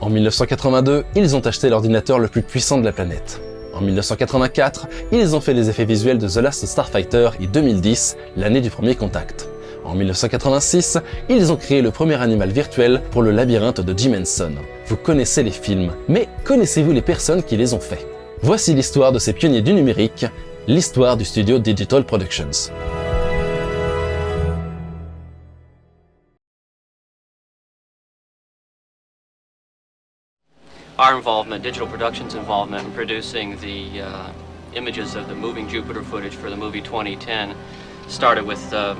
En 1982, ils ont acheté l'ordinateur le plus puissant de la planète. En 1984, ils ont fait les effets visuels de The Last Starfighter et 2010, l'année du premier contact. En 1986, ils ont créé le premier animal virtuel pour le labyrinthe de Jim Henson. Vous connaissez les films, mais connaissez-vous les personnes qui les ont faits? Voici l'histoire de ces pionniers du numérique, l'histoire du studio Digital Productions. Our involvement, Digital Productions' involvement in producing the images of the moving Jupiter footage for the movie 2010 started with a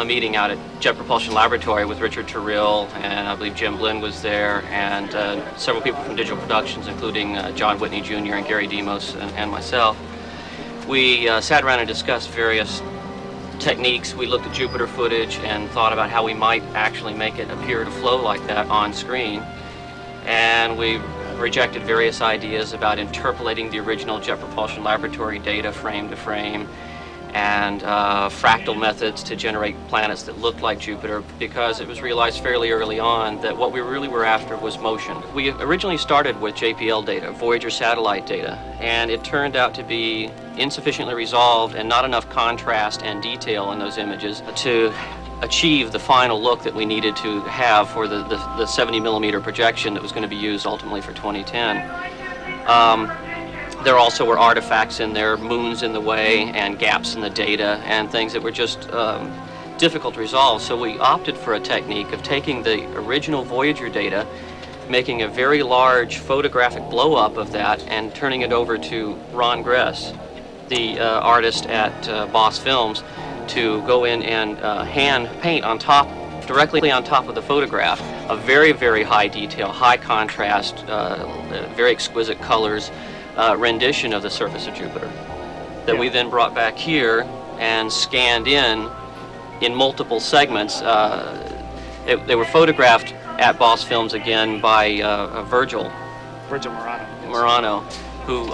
meeting out at Jet Propulsion Laboratory with Richard Terrell, and I believe Jim Blinn was there, and several people from Digital Productions, including John Whitney Jr. and Gary Demos and myself. We sat around and discussed various techniques. We looked at Jupiter footage and thought about how we might actually make it appear to flow like that on screen. And we rejected various ideas about interpolating the original Jet Propulsion Laboratory data frame to frame, and fractal methods to generate planets that looked like Jupiter, because it was realized fairly early on that what we really were after was motion. We originally started with JPL data, Voyager satellite data, and it turned out to be insufficiently resolved and not enough contrast and detail in those images to achieve the final look that we needed to have for the 70 millimeter projection that was going to be used ultimately for 2010. There also were artifacts in there, moons in the way, and gaps in the data, and things that were just difficult to resolve. So we opted for a technique of taking the original Voyager data, making a very large photographic blow-up of that, and turning it over to Ron Gress, the artist at Boss Films, to go in and hand paint on top, directly on top of the photograph, a very, very high detail, high contrast, very exquisite colors, rendition of the surface of Jupiter that we then brought back here and scanned in multiple segments. They were photographed at Boss Films again by Virgil Morano, who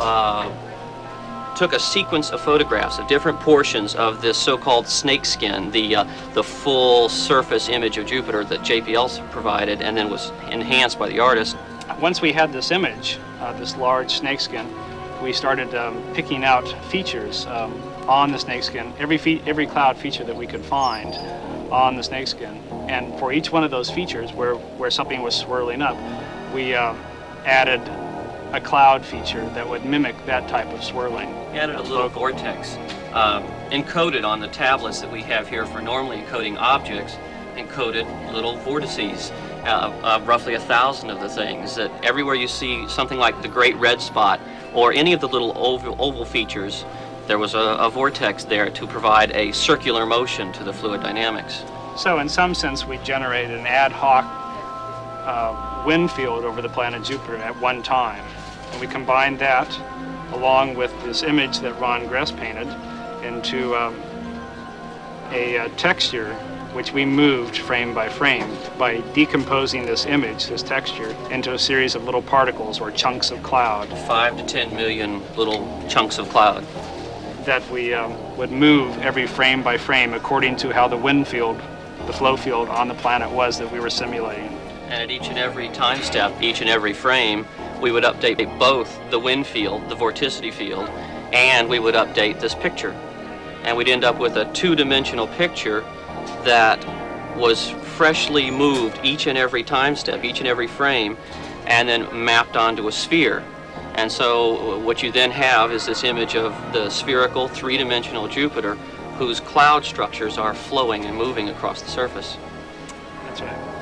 took a sequence of photographs of different portions of this so-called snakeskin, the full surface image of Jupiter that JPL provided and then was enhanced by the artist. Once we had this image, this large snakeskin, we started picking out features on the snakeskin, every cloud feature that we could find on the snakeskin. And for each one of those features where something was swirling up, we added a cloud feature that would mimic that type of swirling. We added a little vortex encoded on the tablets that we have here for normally encoding objects, encoded little vortices, roughly 1,000 of the things, that everywhere you see something like the great red spot or any of the little oval features, there was a vortex there to provide a circular motion to the fluid dynamics. So in some sense we generated an ad hoc wind field over the planet Jupiter at one time. And we combined that along with this image that Ron Gress painted into a texture which we moved frame by frame by decomposing this image, this texture, into a series of little particles or chunks of cloud. 5 to 10 million little chunks of cloud. That we would move every frame by frame according to how the wind field, the flow field on the planet was that we were simulating. And at each and every time step, each and every frame, we would update both the wind field, the vorticity field, and we would update this picture. And we'd end up with a two-dimensional picture that was freshly moved each and every time step, each and every frame, and then mapped onto a sphere. And so what you then have is this image of the spherical, three-dimensional Jupiter whose cloud structures are flowing and moving across the surface. That's right.